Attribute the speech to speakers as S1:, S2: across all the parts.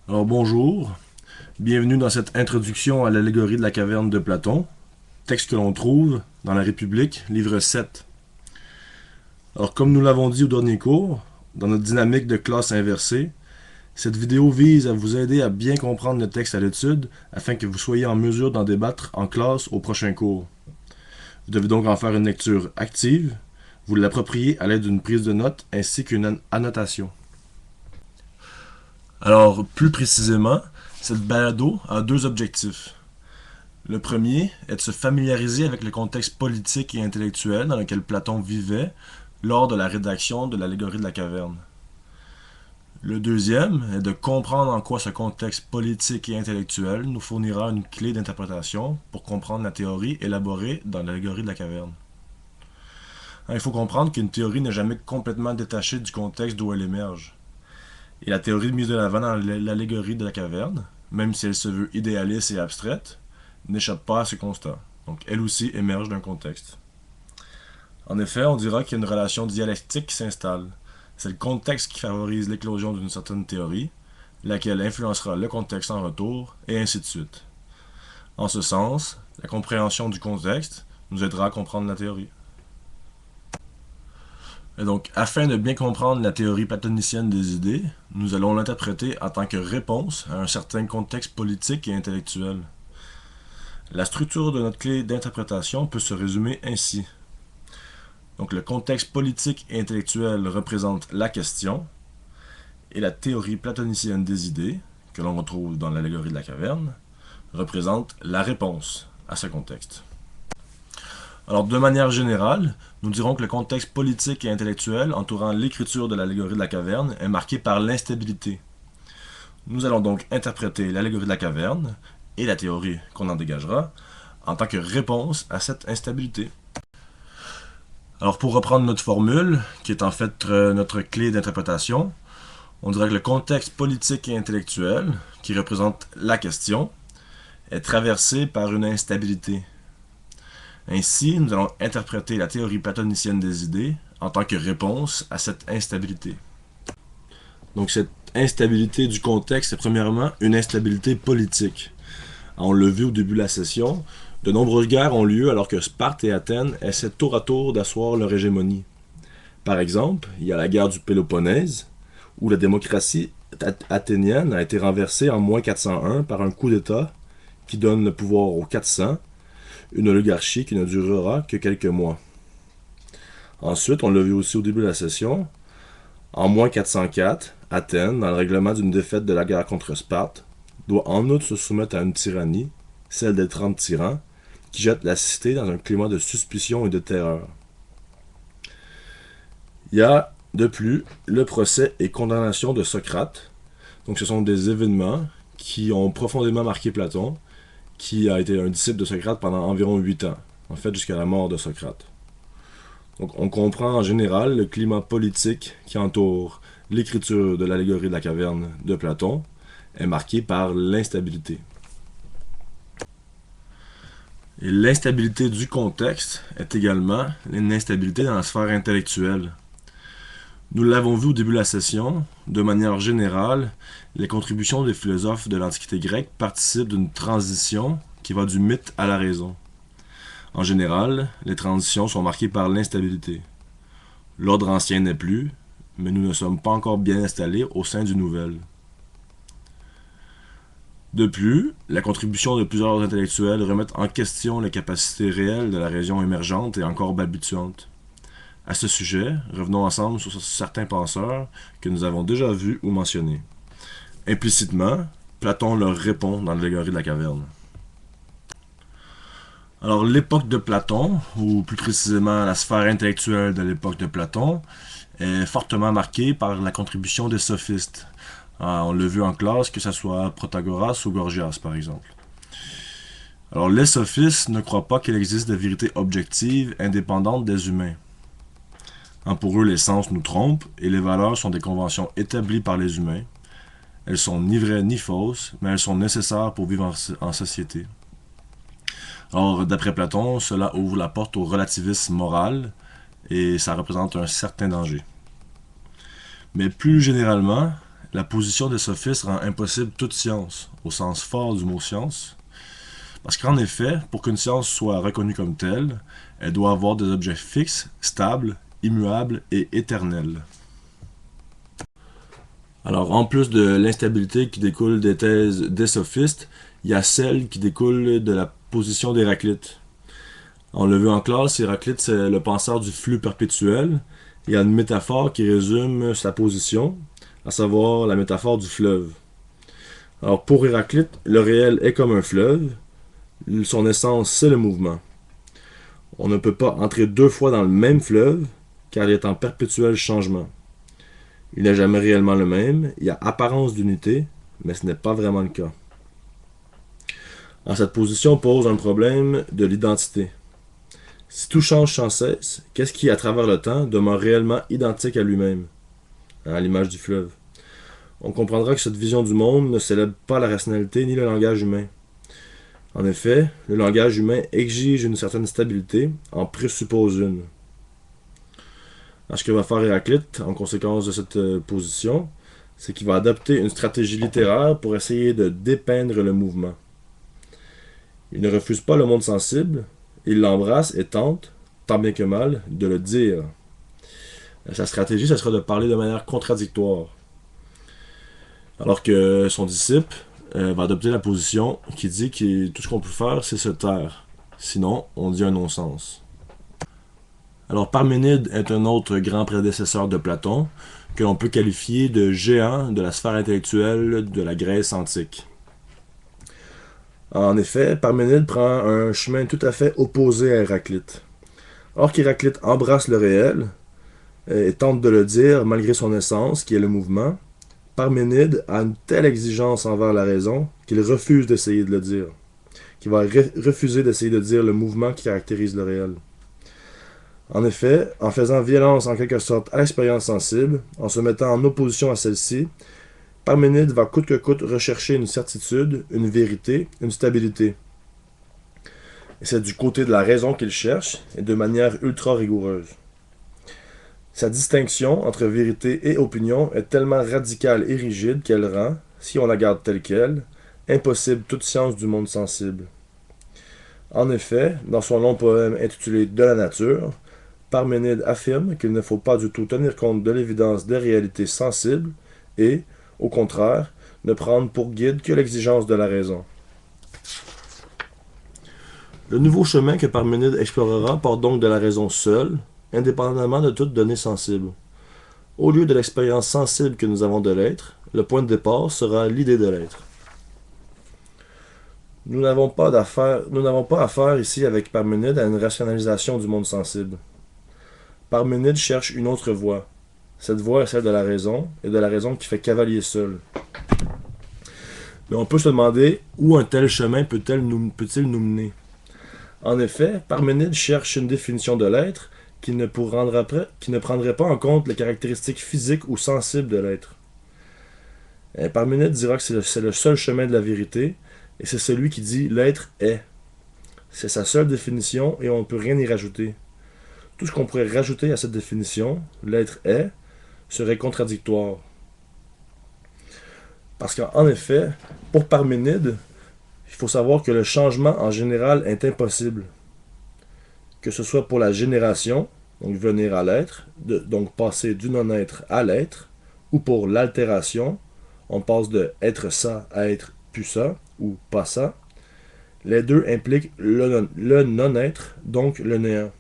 S1: Alors bonjour, bienvenue dans cette introduction à l'allégorie de la caverne de Platon, texte que l'on trouve dans la République, livre 7. Alors comme nous l'avons dit au dernier cours, dans notre dynamique de classe inversée, cette vidéo vise à vous aider à bien comprendre le texte à l'étude afin que vous soyez en mesure d'en débattre en classe au prochain cours. Vous devez donc en faire une lecture active, vous l'approprier à l'aide d'une prise de notes ainsi qu'une annotation. Alors, plus précisément, cette balado a deux objectifs. Le premier est de se familiariser avec le contexte politique et intellectuel dans lequel Platon vivait lors de la rédaction de l'allégorie de la caverne. Le deuxième est de comprendre en quoi ce contexte politique et intellectuel nous fournira une clé d'interprétation pour comprendre la théorie élaborée dans l'allégorie de la caverne. Il faut comprendre qu'une théorie n'est jamais complètement détachée du contexte d'où elle émerge. Et la théorie mise de l'avant dans l'allégorie de la caverne, même si elle se veut idéaliste et abstraite, n'échappe pas à ce constat. Donc elle aussi émerge d'un contexte. En effet, on dira qu'il y a une relation dialectique qui s'installe. C'est le contexte qui favorise l'éclosion d'une certaine théorie, laquelle influencera le contexte en retour, et ainsi de suite. En ce sens, la compréhension du contexte nous aidera à comprendre la théorie. Et donc, afin de bien comprendre la théorie platonicienne des idées, nous allons l'interpréter en tant que réponse à un certain contexte politique et intellectuel. La structure de notre clé d'interprétation peut se résumer ainsi. Donc, le contexte politique et intellectuel représente la question, et la théorie platonicienne des idées, que l'on retrouve dans l'allégorie de la caverne, représente la réponse à ce contexte. Alors, de manière générale, nous dirons que le contexte politique et intellectuel entourant l'écriture de l'allégorie de la caverne est marqué par l'instabilité. Nous allons donc interpréter l'allégorie de la caverne et la théorie qu'on en dégagera en tant que réponse à cette instabilité. Alors, pour reprendre notre formule, qui est en fait notre clé d'interprétation, on dirait que le contexte politique et intellectuel, qui représente la question, est traversé par une instabilité. Ainsi, nous allons interpréter la théorie platonicienne des idées en tant que réponse à cette instabilité. Donc cette instabilité du contexte est premièrement une instabilité politique. On l'a vu au début de la session, de nombreuses guerres ont lieu alors que Sparte et Athènes essaient tour à tour d'asseoir leur hégémonie. Par exemple, il y a la guerre du Péloponnèse, où la démocratie athénienne a été renversée en moins 401 par un coup d'État qui donne le pouvoir aux 400, une oligarchie qui ne durera que quelques mois. Ensuite, on l'a vu aussi au début de la session, en moins 404, Athènes, dans le règlement d'une défaite de la guerre contre Sparte, doit en outre se soumettre à une tyrannie, celle des 30 tyrans, qui jette la cité dans un climat de suspicion et de terreur. Il y a, de plus, le procès et condamnation de Socrate. Donc ce sont des événements qui ont profondément marqué Platon, qui a été un disciple de Socrate pendant environ 8 ans, en fait jusqu'à la mort de Socrate. Donc on comprend en général le climat politique qui entoure l'écriture de l'allégorie de la caverne de Platon est marqué par l'instabilité. Et l'instabilité du contexte est également une instabilité dans la sphère intellectuelle. Nous l'avons vu au début de la session, de manière générale, les contributions des philosophes de l'Antiquité grecque participent d'une transition qui va du mythe à la raison. En général, les transitions sont marquées par l'instabilité. L'ordre ancien n'est plus, mais nous ne sommes pas encore bien installés au sein du nouvel. De plus, la contribution de plusieurs intellectuels remet en question les capacités réelles de la région émergente et encore balbutiante. À ce sujet, revenons ensemble sur certains penseurs que nous avons déjà vus ou mentionnés. Implicitement, Platon leur répond dans l'allégorie de la caverne. Alors l'époque de Platon, ou plus précisément la sphère intellectuelle de l'époque de Platon, est fortement marquée par la contribution des sophistes. On l'a vu en classe, que ce soit Protagoras ou Gorgias par exemple. Alors les sophistes ne croient pas qu'il existe de vérité objective indépendante des humains. Pour eux, les sens nous trompent et les valeurs sont des conventions établies par les humains. Elles sont ni vraies ni fausses, mais elles sont nécessaires pour vivre en société. Alors, d'après Platon, cela ouvre la porte au relativisme moral et ça représente un certain danger. Mais plus généralement, La position des sophistes rend impossible toute science, au sens fort du mot science, parce qu'en effet, pour qu'une science soit reconnue comme telle, elle doit avoir des objets fixes, stables, immuables et éternels. Alors, en plus de l'instabilité qui découle des thèses des sophistes, il y a celle qui découle de la position d'Héraclite. On l'a vu en classe, Héraclite, c'est le penseur du flux perpétuel. Il y a une métaphore qui résume sa position, à savoir la métaphore du fleuve. Alors, pour Héraclite, le réel est comme un fleuve. Son essence, c'est le mouvement. On ne peut pas entrer deux fois dans le même fleuve, car il est en perpétuel changement. Il n'est jamais réellement le même, il y a apparence d'unité, mais ce n'est pas vraiment le cas. En cette position pose un problème de l'identité. Si tout change sans cesse, qu'est-ce qui, à travers le temps, demeure réellement identique à lui-même, à l'image du fleuve? On comprendra que cette vision du monde ne célèbre pas la rationalité ni le langage humain. En effet, le langage humain exige une certaine stabilité, en présuppose une. Alors, ce que va faire Héraclite, en conséquence de cette position, c'est qu'il va adopter une stratégie littéraire pour essayer de dépeindre le mouvement. Il ne refuse pas le monde sensible, il l'embrasse et tente, tant bien que mal, de le dire. Sa stratégie, ce sera de parler de manière contradictoire. Alors que son disciple va adopter la position qui dit que tout ce qu'on peut faire, c'est se taire. Sinon, on dit un non-sens. Alors Parménide est un autre grand prédécesseur de Platon, que l'on peut qualifier de géant de la sphère intellectuelle de la Grèce antique. En effet, Parménide prend un chemin tout à fait opposé à Héraclite. Or qu'Héraclite embrasse le réel et tente de le dire malgré son essence, qui est le mouvement, Parménide a une telle exigence envers la raison qu'il refuse d'essayer de le dire, qu'il va refuser d'essayer de dire le mouvement qui caractérise le réel. En effet, en faisant violence en quelque sorte à l'expérience sensible, en se mettant en opposition à celle-ci, Parménide va coûte que coûte rechercher une certitude, une vérité, une stabilité. Et c'est du côté de la raison qu'il cherche, et de manière ultra rigoureuse. Sa distinction entre vérité et opinion est tellement radicale et rigide qu'elle rend, si on la garde telle qu'elle, impossible toute science du monde sensible. En effet, dans son long poème intitulé De la nature, Parménide affirme qu'il ne faut pas du tout tenir compte de l'évidence des réalités sensibles et, au contraire, ne prendre pour guide que l'exigence de la raison. Le nouveau chemin que Parménide explorera part donc de la raison seule, indépendamment de toute donnée sensible. Au lieu de l'expérience sensible que nous avons de l'être, le point de départ sera l'idée de l'être. Nous n'avons pas affaire ici avec Parménide à une rationalisation du monde sensible. Parménide cherche une autre voie. Cette voie est celle de la raison, et de la raison qui fait cavalier seul. Mais on peut se demander où un tel chemin peut-il nous mener. En effet, Parménide cherche une définition de l'être qui ne prendrait pas en compte les caractéristiques physiques ou sensibles de l'être. Parménide dira que c'est le seul chemin de la vérité, et c'est celui qui dit l'être est. C'est sa seule définition et on ne peut rien y rajouter. Tout ce qu'on pourrait rajouter à cette définition, l'être est, serait contradictoire. Parce qu'en effet, pour Parménide, il faut savoir que le changement en général est impossible. Que ce soit pour la génération, donc venir à l'être, donc passer du non-être à l'être, ou pour l'altération, on passe de être ça à être plus ça, ou pas ça. Les deux impliquent le non-être, donc le néant.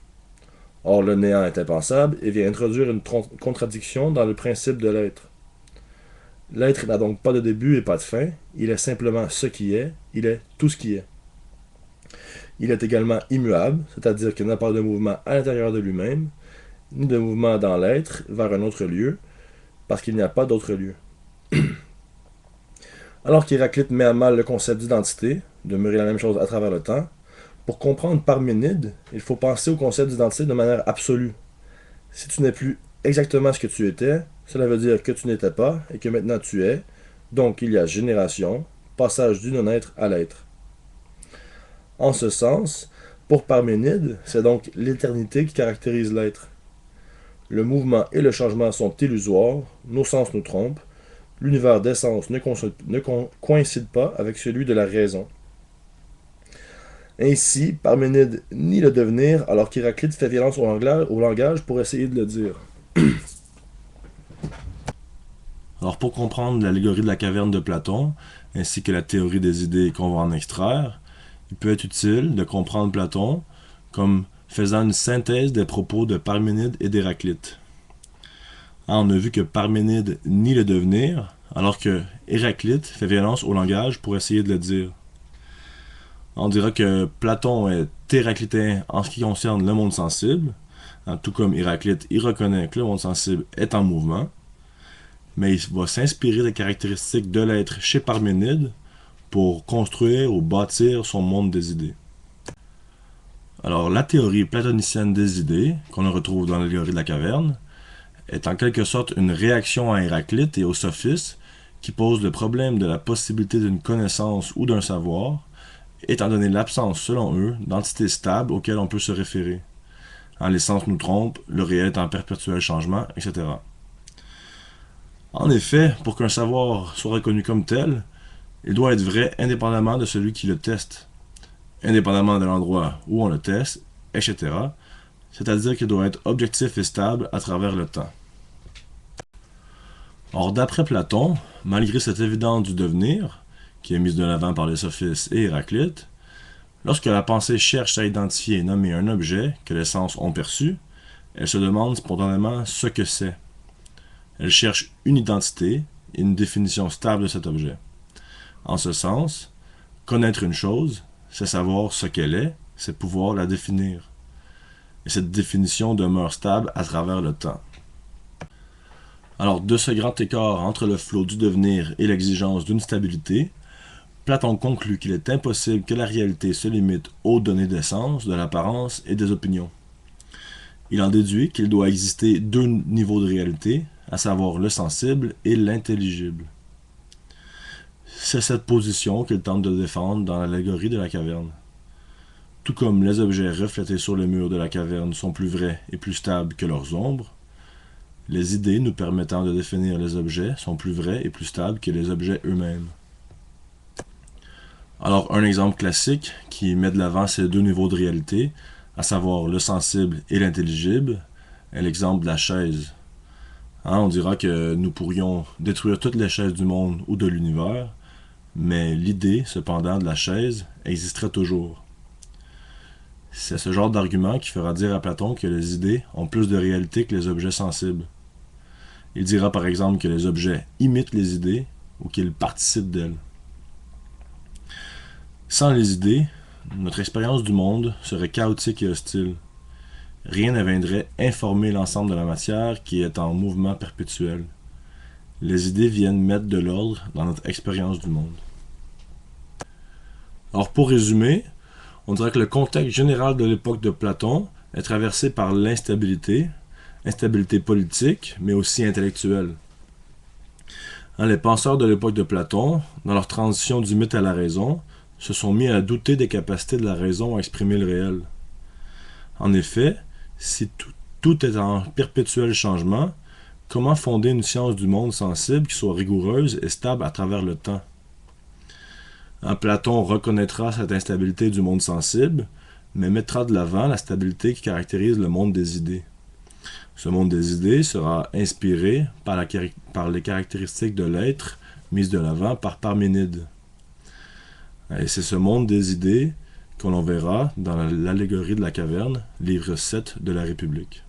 S1: Or, le néant est impensable et vient introduire une contradiction dans le principe de l'être. L'être n'a donc pas de début et pas de fin, il est simplement ce qui est, il est tout ce qui est. Il est également immuable, c'est-à-dire qu'il n'a pas de mouvement à l'intérieur de lui-même, ni de mouvement dans l'être vers un autre lieu, parce qu'il n'y a pas d'autre lieu. Alors qu'Héraclite met à mal le concept d'identité, demeurer la même chose à travers le temps, pour comprendre Parménide, il faut penser au concept d'identité de manière absolue. Si tu n'es plus exactement ce que tu étais, cela veut dire que tu n'étais pas et que maintenant tu es, donc il y a génération, passage du non-être à l'être. En ce sens, pour Parménide, c'est donc l'éternité qui caractérise l'être. Le mouvement et le changement sont illusoires, nos sens nous trompent,
S2: L'univers d'essence ne coïncide pas avec celui de la raison. Ainsi, Parménide nie le devenir alors qu'Héraclite fait violence au langage pour essayer de le dire.
S1: Alors pour comprendre l'allégorie de la caverne de Platon, ainsi que la théorie des idées qu'on va en extraire, il peut être utile de comprendre Platon comme faisant une synthèse des propos de Parménide et d'Héraclite. On a vu que Parménide nie le devenir, alors que Héraclite fait violence au langage pour essayer de le dire. On dira que Platon est héraclitain en ce qui concerne le monde sensible, tout comme Héraclite, il reconnaît que le monde sensible est en mouvement, mais il va s'inspirer des caractéristiques de l'être chez Parménide pour construire ou bâtir son monde des idées. Alors, la théorie platonicienne des idées, qu'on retrouve dans l'allégorie de la caverne, est en quelque sorte une réaction à Héraclite et aux sophistes qui posent le problème de la possibilité d'une connaissance ou d'un savoir, étant donné l'absence, selon eux, d'entités stables auxquelles on peut se référer. Les sens nous trompent, le réel est en perpétuel changement, etc. En effet, pour qu'un savoir soit reconnu comme tel, il doit être vrai indépendamment de celui qui le teste, indépendamment de l'endroit où on le teste, etc. C'est-à-dire qu'il doit être objectif et stable à travers le temps. Or, d'après Platon, malgré cette évidence du devenir, qui est mise de l'avant par les sophistes et Héraclite, lorsque la pensée cherche à identifier et nommer un objet que les sens ont perçu, elle se demande spontanément ce que c'est. Elle cherche une identité et une définition stable de cet objet. En ce sens, connaître une chose, c'est savoir ce qu'elle est, c'est pouvoir la définir. Et cette définition demeure stable à travers le temps. Alors, de ce grand écart entre le flot du devenir et l'exigence d'une stabilité, Platon conclut qu'il est impossible que la réalité se limite aux données d'essence, de l'apparence et des opinions. Il en déduit qu'il doit exister deux niveaux de réalité, à savoir le sensible et l'intelligible. C'est cette position qu'il tente de défendre dans l'allégorie de la caverne. Tout comme les objets reflétés sur le mur de la caverne sont plus vrais et plus stables que leurs ombres, les idées nous permettant de définir les objets sont plus vraies et plus stables que les objets eux-mêmes. Alors, un exemple classique qui met de l'avant ces deux niveaux de réalité, à savoir le sensible et l'intelligible, est l'exemple de la chaise. On dira que nous pourrions détruire toutes les chaises du monde ou de l'univers, mais l'idée, cependant, de la chaise existerait toujours. C'est ce genre d'argument qui fera dire à Platon que les idées ont plus de réalité que les objets sensibles. Il dira par exemple que les objets imitent les idées ou qu'ils participent d'elles. Sans les idées, notre expérience du monde serait chaotique et hostile. Rien ne viendrait informer l'ensemble de la matière qui est en mouvement perpétuel. Les idées viennent mettre de l'ordre dans notre expérience du monde. Alors pour résumer, on dirait que le contexte général de l'époque de Platon est traversé par l'instabilité, instabilité politique, mais aussi intellectuelle. Les penseurs de l'époque de Platon, dans leur transition du mythe à la raison, se sont mis à douter des capacités de la raison à exprimer le réel. En effet, si tout est en perpétuel changement, comment fonder une science du monde sensible qui soit rigoureuse et stable à travers le temps? Platon reconnaîtra cette instabilité du monde sensible, mais mettra de l'avant la stabilité qui caractérise le monde des idées. Ce monde des idées sera inspiré par les caractéristiques de l'être mises de l'avant par Parménide. Et c'est ce monde des idées que l'on verra dans l'allégorie de la caverne, livre 7 de la République.